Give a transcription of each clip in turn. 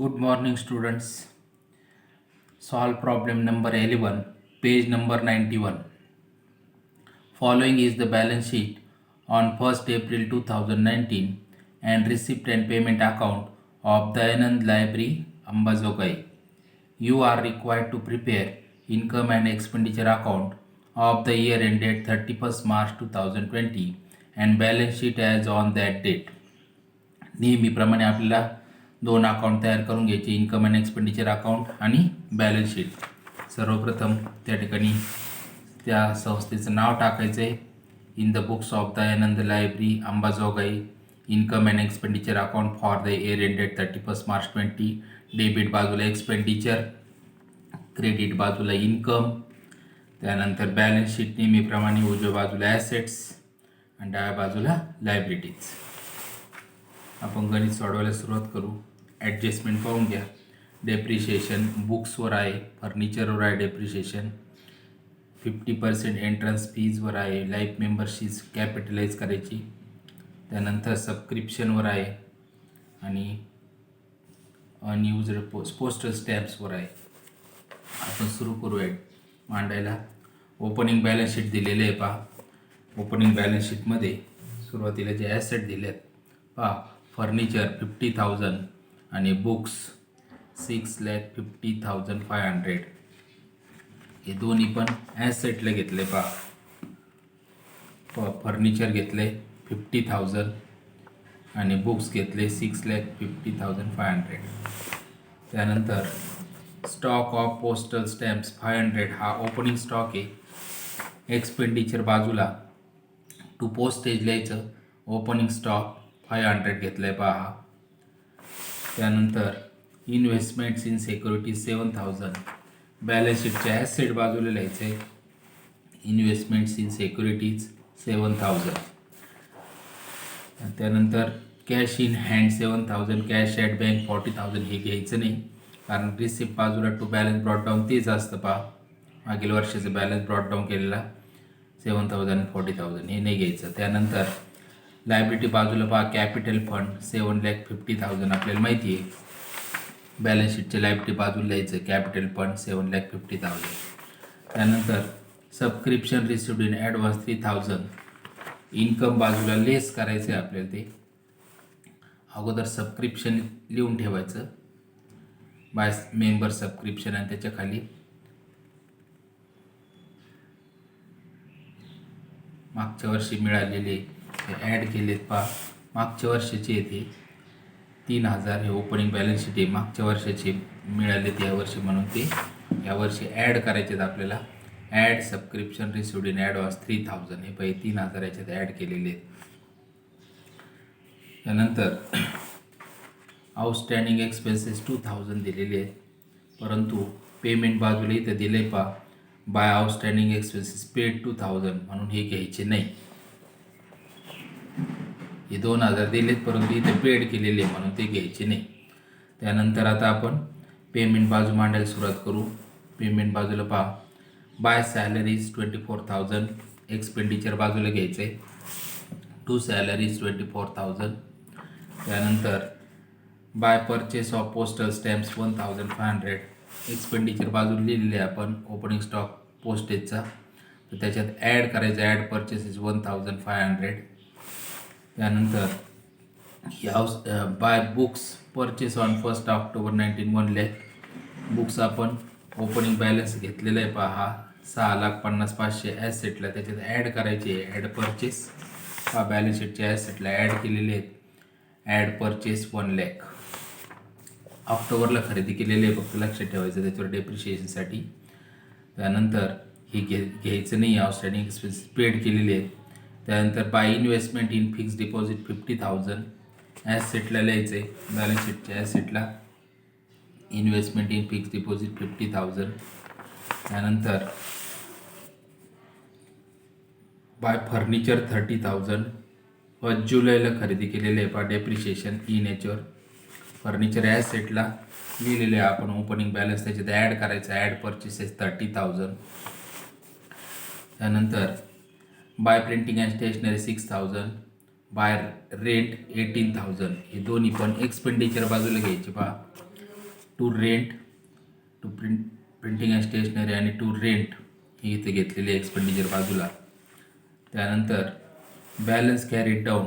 Good morning, students. Solve problem number 11, page number 91. Following is the balance sheet on 1st April 2019 and receipt and payment account of Dayanand Library, Ambazogai. You are required to prepare income and expenditure account of the year ended 31st March 2020 and balance sheet as on that date. नेहमीप्रमाणे आपल्याला दोन account तयार करून घ्यायचे, income and expenditure account आणि balance sheet. सर्वप्रथम त्या ठिकाणी त्या संस्थेचं नाव टाकायचं आहे. In the books of Dayanand library Ambajogai, income and expenditure account for the year ended 31st March 20. Debit बाजूला एक्सपेंडिचर, क्रेडिट बाजूला इन्कम. त्यानंतर बॅलन्स शीट नेहमीप्रमाणे उजव्या बाजूला ॲसेट्स आणि डाव्या बाजूला लायबिलिटीज. आपण गणित सोडवायला सुरुवात करू. ॲडजस्टमेंट पाहून घ्या. डेप्रिशिएशन बुक्सवर आहे, फर्निचरवर आहे डेप्रिशिएशन, 50% एंट्रन्स फीजवर आहे, लाईफ मेंबरशिप्स कॅपिटलाइज करायची, त्यानंतर सबस्क्रिप्शनवर आहे आणि अनयुज्ड पोस्टल स्टॅम्प्सवर आहे. आपण सुरू करूया मांडायला. ओपनिंग बॅलन्स शीट दिलेले आहे पहा. ओपनिंग बॅलन्स शीटमध्ये सुरुवातीला जे ॲसेट दिले आहेत पहा, फर्निचर 50,000 आणि बुक्स 6,50,500. हे दोन्ही पण ॲसेटला घेतले पहा. फर्निचर घेतले 50,000 आणि बुक्स घेतले 6,50,500. त्यानंतर स्टॉक ऑफ पोस्टल स्टॅम्प्स 500 हा ओपनिंग स्टॉक आहे. एक्सपेंडिचर बाजूला टू पोस्टेज लिहायचं, ओपनिंग स्टॉक 500 घेतलं आहे पहा. त्यानंतर इन्व्हेस्टमेंट्स इन सिक्युरिटीज 7,000. बॅलन्स शीटच्या ॲसेट बाजूला लिहायचं आहे, इन्व्हेस्टमेंट्स इन सिक्युरिटीज 7,000. त्यानंतर cash in hand 7,000, cash at bank 40,000. हे घ्यायचं नाही कारण रिसिप्ट बाजूला टू बॅलन्स ब्रॉडडाऊन तेच असतं पहा. मागील वर्षाचं बॅलन्स ब्रॉडडाऊन केलेला 7,000 40,000 हे नाही घ्यायचं. त्यानंतर लायबिलिटी बाजूला पहा, कॅपिटल फंड 7,50,000 आपल्याला माहिती आहे. बॅलन्स शीटच्या लायबिलिटी बाजूला लिहायचं, कॅपिटल फंड 7,50,000. त्यानंतर subscription received in advance 3,000. Income बाजूला लेस करायचं आहे आपल्याला. ते अगोदर सबस्क्रिप्शन लिहून ठेवायचं, बाय मेंबर सबस्क्रिप्शन, आणि त्याच्या खाली मागच्या वर्षी मिळालेले ते ॲड केलेत पहा. मागच्या वर्षाचे येते 3,000 हे ओपनिंग बॅलन्स शीट आहे. मागच्या वर्षाचे मिळालेत यावर्षी म्हणून ते यावर्षी ॲड करायचे आहेत आपल्याला. Add subscription received in advance 3,000 हे पहिले 3,000 याच्यात ॲड केलेले आहेत. त्यानंतर आउटस्टँडिंग एक्सपेन्सेस 2,000 दिलेले आहेत, परंतु पेमेंट बाजूला इथं दिले पहा, बाय आउटस्टँडिंग एक्सपेन्सेस पेड 2,000, म्हणून हे घ्यायचे नाही. हे 2,000 दिलेत परंतु इथे पेड केलेले म्हणून ते घ्यायचे नाही. त्यानंतर आता आपण पेमेंट बाजू मांडायला सुरुवात करू. पेमेंट बाजूला पहा, बाय सॅलरीज 24,000. एक्सपेंडिचर बाजूला घ्यायचं आहे, टू सॅलरीज 24,000. त्यानंतर by purchase of postal stamps 1,500. Expenditure बाजूला लिहिलेले आपण ओपनिंग स्टॉक पोस्टेजचा, तर त्याच्यात ॲड करायचं, ॲड परचेसेस 1,500. त्यानंतर by books purchase on 1st October 19 1 lakh. Books आपण ओपनिंग बॅलन्स घेतलेला आहे पहा, 6,50,500 ॲसेटला, त्याच्यात ॲड करायचे, ॲड परचेस हा बॅलन्स शीटच्या ॲसेटला ॲड केलेले आहेत. Add purchase 1 lakh. ऑक्टोबरला खरेदी केलेली आहे, फक्त लक्षात ठेवायचं त्याच्यावर डेप्रिशिएशनसाठी. त्यानंतर हे घ्यायचं नाही, आउटस्टँडिंग एक्सपेन्सेस पेड केलेले आहेत. त्यानंतर by investment in fix deposit 50,000 ॲसेटला लिहायचं आहे. बॅलन्स शीटच्या ॲसेटला इन्व्हेस्टमेंट इन फिक्स डिपॉझिट 50,000. त्यानंतर बाय फर्निचर 30,000. 1 जुलैला खरेदी केलेले आहे पहा, डेप्रिशिएशन इन याच्यावर. फर्निचर ॲसेटला लिहिलेले आहे आपण ओपनिंग बॅलन्स, त्याच्यात ॲड करायचं, ॲड परचेसेस 30,000. त्यानंतर by printing and stationery 6,000. By rent 18,000. हे दोन्ही पण एक्सपेंडिचर बाजूला घ्यायचे पहा. To rent, to printing and stationery आणि टू रेंट ही इथे घेतलेली एक्सपेंडिचर बाजूला. त्यानंतर बॅलन्स कॅरीड डाऊन,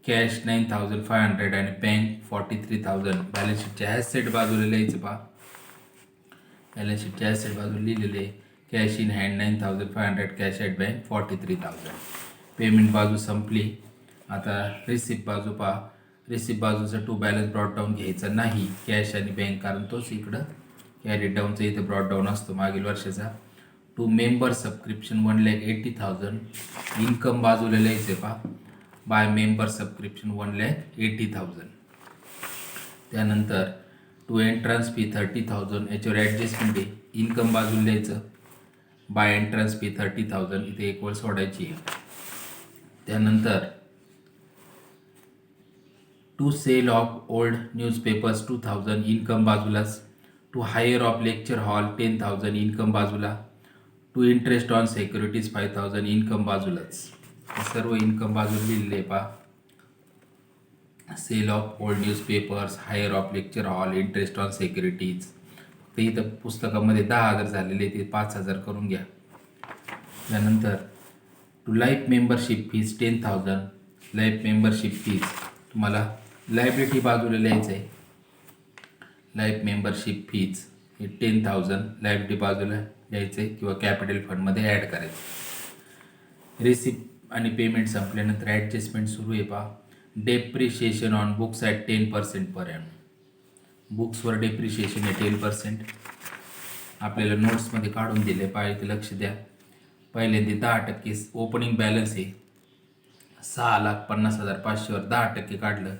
कॅश 9,500 आणि बँक 43,000. बॅलन्स शीटच्या ॲसेट बाजूला लिहायचं पहा. बॅलन्स शीटच्या ॲसेट बाजूला लिहिलेले cash in hand 9,500, cash at bank 43,000. Payment बाजू संपली. आता रिसिप्ट बाजू पहा. रिसिप्ट बाजूचा टू बॅलन्स ब्रॉड डाऊन घ्यायचा नाही, कॅश आणि बँक, कारण तोच इकडं कॅरीड डाऊनचा इथं ब्रॉड डाऊन असतो मागील वर्षाचा. To member subscription 1,80,000. इन्कम बाजूला लिहायचे पहा. By member subscription 1,80,000. त्यानंतर टू एंट्रन्स फी 30,000. याच्यावर ॲडजस्टमेंट आहे. इन्कम बाजूला लिहायचं. By entrance fee 30,000. इथे एक वेळ सोडायची आहे. त्यानंतर to sale of old newspapers 2,000. Income बाजूलाच. To hire of lecture hall 10,000. Income बाजूला. To interest on securities 5,000. Income बाजूलाच. सर्व इन्कम बाजूला लिहिलेले आहे पहा. Sale of old newspapers, hire of lecture hall, interest on securities. ते इथं पुस्तकामध्ये 10,000 झालेले, ते 5,000 करून घ्या. त्यानंतर to life membership fees 10,000. Life membership fees तुम्हाला लायबिलिटी बाजूला लिहायचं आहे. लाईफ मेंबरशिप फीज हे 10,000 लायबिलिटी बाजूला लिहायचं आहे किंवा कॅपिटल फंडमध्ये ॲड करायचं. रिसिप्ट आणि पेमेंट संपल्यानंतर ॲडजस्टमेंट सुरू आहे पहा. Depreciation on books at 10% per ॲम. बुक्सवर डेप्रिशिएशन आहे 10%. आपल्याला नोट्समध्ये काढून दिले पाहिजे, लक्ष द्या. पहिल्यांदा 10% ओपनिंग बॅलन्स आहे 6,50,500 वर 10% काढलं,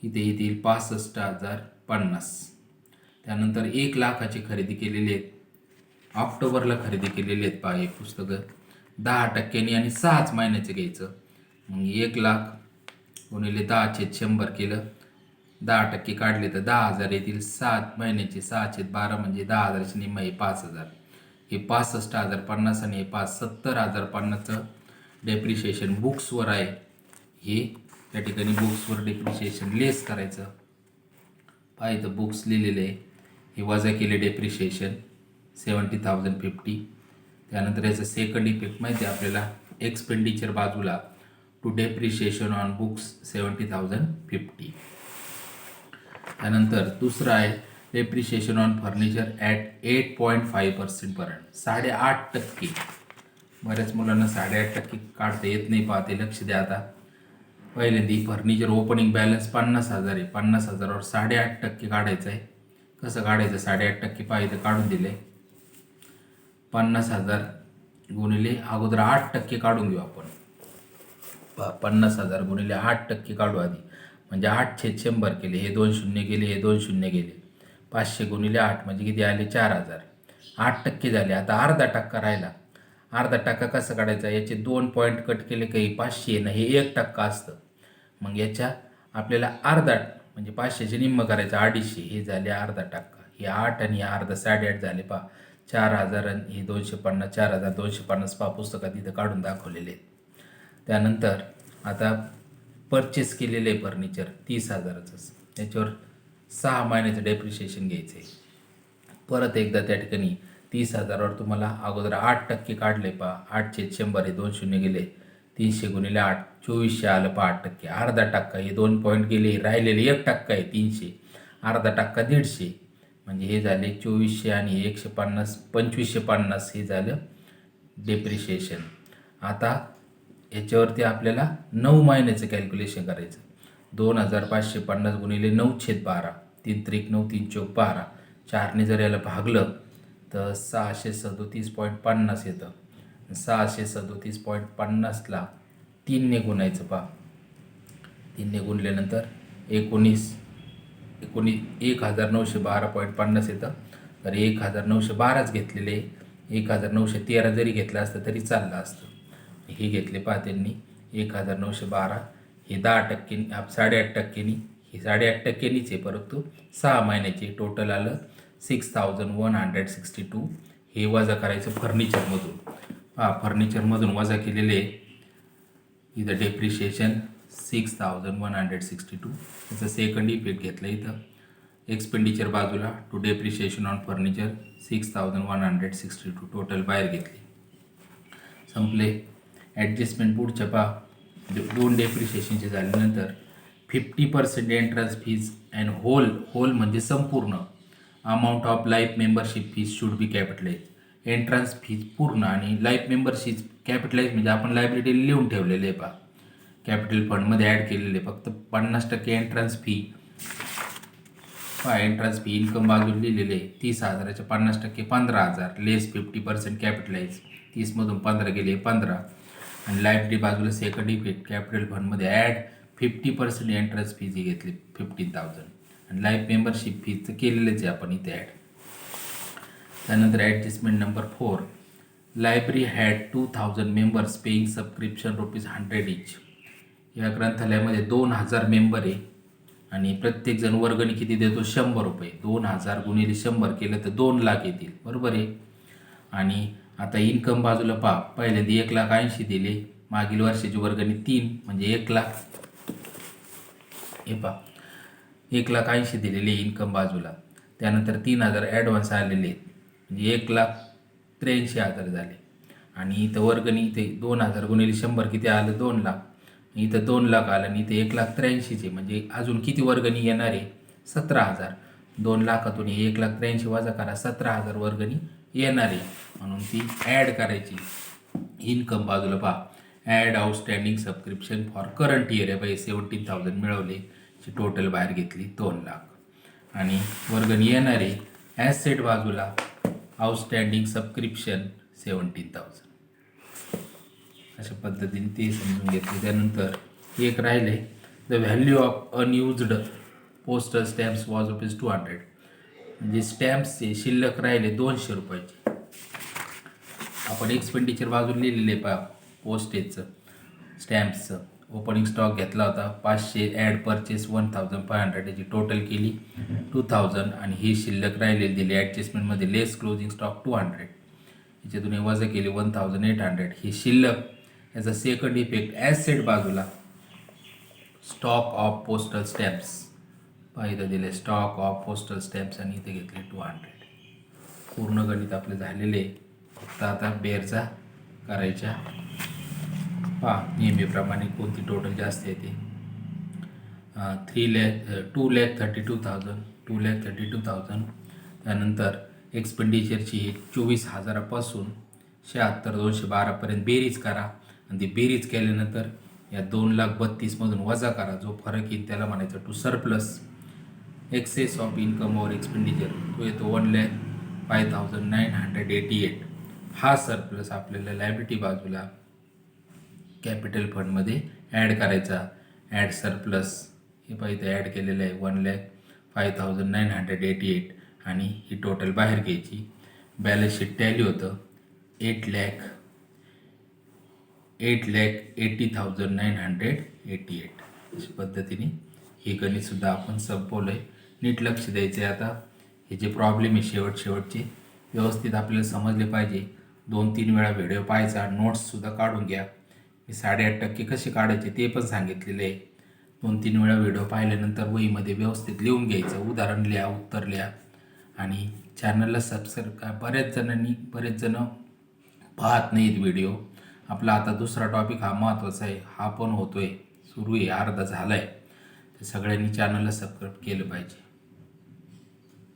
इथे येतील 65,050. त्यानंतर 1,00,000ची खरेदी केलेली आहेत. ऑक्टोबरला खरेदी केलेली आहेत पहा हे पुस्तकं. 10% आणि 6 महिन्याचं घ्यायचं. मग 1,00,000 गुणिले 10/100 केलं. 10% काढले तर 10,000 येतील. 7 महिन्याचे 6/12 म्हणजे 10,000ची निम्म हे 5,000. हे 65,050 आणि हे 70,050चं डेप्रिशिएशन बुक्सवर आहे. हे त्या ठिकाणी बुक्सवर डेप्रिशिएशन लेस करायचं. पाहिजे बुक्स लिहिलेले आहे. हे वजा केले डेप्रिशिएशन 70,050. त्यानंतर याचं सेकंड इफेक्ट माहिती आहे आपल्याला. एक्सपेंडिचर बाजूला टू डेप्रिशिएशन ऑन बुक्स 70,050. त्यानंतर दुसरं आहे depreciation on furniture at 8.5% per am. 8.5%. बऱ्याच मुलांना 8.5% काढता येत नाही, पाहते, लक्ष द्या. आता पहिल्यांदा फर्निचर ओपनिंग बॅलन्स 50,000 आहे. 50,000वर 8.5% काढायचं आहे. कसं काढायचं 8.5% पाहिजे काढून दिले. 50,000 गुणिले अगोदर 8% काढून घेऊ आपण. 50,000 गुणिले 8% काढू आधी, म्हणजे 8/100 केले. हे 2 शून्य गेले, हे 2 शून्य गेले. 500 गुणिले 8 म्हणजे किती आले 4,000. 8% झाले. आता अर्धा टक्का राहिला. अर्धा टक्का कसं काढायचा, याचे 2 पॉईंट कट केले काही 500 ना, हे 1% असतं. मग याच्या आपल्याला अर्धा म्हणजे 500चे निम्म करायचं 250. हे झाले अर्धा टक्का. हे 8 आणि हे अर्धा 8.5 झाले पहा. 4,000 आणि हे 250. 4,250 पहा पुस्तकात इथं काढून दाखवलेले आहेत. त्यानंतर आता परचेस केलेलं आहे फर्निचर 30,000च. त्याच्यावर 6 महिन्याचं डेप्रिशिएशन घ्यायचं आहे. परत एकदा त्या ठिकाणी 30,000वर तुम्हाला अगोदर 8% काढले पहा. 8/100 हे 2 शून्य गेले. 300 गुणिले 8 2400 आलं पहा. 8%. अर्धा टक्का हे 2 पॉईंट गेले. राहिलेले 1% आहे 300. अर्धा टक्का 150 म्हणजे हे झाले 2400 आणि 150 2550 हे झालं डेप्रिशिएशन. आता याच्यावरती आपल्याला 9 महिन्याचं कॅल्क्युलेशन करायचं. 2,550 गुणिले 9/12. 3 त्रिक 9 3 चौक 12. 4ने जर याला भागलं तर 637.50 येतं. 637.50ला 3ने गुणायचं पहा. 3ने गुणल्यानंतर 1,912.50 येतं. तर 1,912च घेतलेले. 1,913 जरी घेतलं असतं तरी चाललं असतं. हे घेतले पहा त्यांनी 1,912. हे 10% 8.5%नी, हे 8.5%नीच आहे, परंतु 6 महिन्याचे टोटल आलं 6,162. हे वजा करायचं फर्निचरमधून. फर्निचरमधून वजा केलेले इथं डेप्रिशिएशन 6,162. त्याचा सेकंड इफेक्ट घेतला इथं. एक्सपेंडिचर बाजूला to depreciation on furniture 6162 total बाहेर घेतली. संपले. ॲडजस्टमेंट पुढच्या दोन डेप्रिशिएशनचे झाल्यानंतर 50% एंट्रन्स फीज अँड होल म्हणजे संपूर्ण amount of life membership fees should be capitalise. Entrance fees पूर्ण आणि लाईफ मेंबरशिप कॅपिटलाइज म्हणजे आपण लायब्ररीला लिहून ठेवलेले आहे कॅपिटल फंडमध्ये ॲड केलेले. फक्त 50% entrance fee entrance fee income बाजूला लिहिलेले 30,000च्या 50% 15,000 लेस 50% कॅपिटलाइज. 30मधून 15 गेले 15 आणि लायब्ररी बाजूला सेकंड इफेक्ट कॅपिटल फंडमध्ये ॲड 50% एंट्रन्स फीज ही घेतली 15,000 आणि लाईफ मेंबरशिप फीजचं केलेलंच आहे आपण इथे ॲड. त्यानंतर adjustment number 4 library had 2,000 members paying subscription ₹100 इच. या ग्रंथालयामध्ये 2,000 मेंबर आहे आणि प्रत्येकजण वर्गणी किती देतो ₹100. 2,000 गुणिले 100 केलं तर 2 लाख येतील, बरोबर आहे. आणि आता इन्कम बाजूला पहिल्यांदा 1,80,000 दिले, मागील वर्षाची वर्गणी 3 म्हणजे 1 लाख. हे 1,80,000 दिलेले इन्कम बाजूला. त्यानंतर 3,000 ॲडव्हान्स आलेले म्हणजे 1,83,000 झाले. आणि इथं वर्गणी इथे 2,000 गुणिले 100 किती आलं 2 लाख. इथं 2 लाख आलं आणि इथे 1,83,000 म्हणजे अजून किती वर्गणी येणार आहे 17,000. 2 लाखातून 1,83,000 वजा करा 17,000 वर्गणी येणार आहे म्हणून ती ॲड करायची. इन्कम बाजूला add outstanding subscription for current year आहे 17,000 मिळवले. ची टोटल बाहेर घेतली 2 लाख आणि वर्गणी येणार आहे ॲसेट बाजूला आउटस्टँडिंग सबस्क्रिप्शन 17,000. अशा पद्धतीने ते समजून घेतले. त्यानंतर एक राहिले the value of unused postal stamps was ₹200. म्हणजे स्टॅम्प्सचे शिल्लक राहिले ₹200. आपण एक्सपेंडिचर बाजूला लिहिलेले पोस्टेजचं स्टॅम्प्सचं ओपनिंग स्टॉक घेतला होता 500 ॲड परचेस 1,500 याची टोटल केली 2,000 आणि ही शिल्लक राहिलेली दिली ॲडजस्टमेंटमध्ये लेस क्लोजिंग स्टॉक 200 याच्यातून वजा केली 1,800. ही शिल्लक याचा सेकंड इफेक्ट ॲसेट बाजूला स्टॉक ऑफ पोस्टल स्टॅम्प्स इथं दिले स्टॉक ऑफ पोस्टल स्टॅम्प्स आणि इथे घेतले 200. पूर्ण गणित आपले झालेले. फक्त आता बेरचा करायच्या नेहमीप्रमाणे कोणती टोटल जास्त येते 2,32,000 2,32,000. त्यानंतर एक्सपेंडिचरची 24,000पासून 76,212पर्यंत बेरीज करा आणि ती बेरीज केल्यानंतर या 2,32,000मधून वजा करा. जो फरक येईल त्याला म्हणायचं to surplus. Excess of income over expenditure तो येतो 1,05,988. हा सरप्लस आपल्याला लायबिलिटी बाजूला कॅपिटल फंडमध्ये ॲड करायचा. ॲड सरप्लस हे इथे ॲड केलेलं आहे 1,05,988 आणि ही टोटल बाहेर घ्यायची. बॅलन्स शीट टॅली होतं 8,80,988. अशा पद्धतीने हे गणितसुद्धा आपण संपवलं आहे. नीट लक्ष द्यायचं आहे. आता हे जे प्रॉब्लेम आहे शेवटचे व्यवस्थित आपल्याला समजले पाहिजे. 2-3 वेळा व्हिडिओ पाहायचा. नोट्ससुद्धा काढून घ्या. मी 8.5% कसे काढायचे ते पण सांगितलेले आहे. 2-3 वेळा व्हिडिओ पाहिल्यानंतर वहीमध्ये व्यवस्थित लिहून घ्यायचं. उदाहरण लिहा, उत्तर लिहा आणि चॅनलला सबस्क्राईब करा. बरेच जण पाहत नाहीत व्हिडिओ. आपला आता दुसरा टॉपिक हा महत्त्वाचा आहे. हा पण होतो आहे सुरू आहे अर्धा झाला आहे. तर सगळ्यांनी चॅनलला सबस्क्राईब केलं पाहिजे.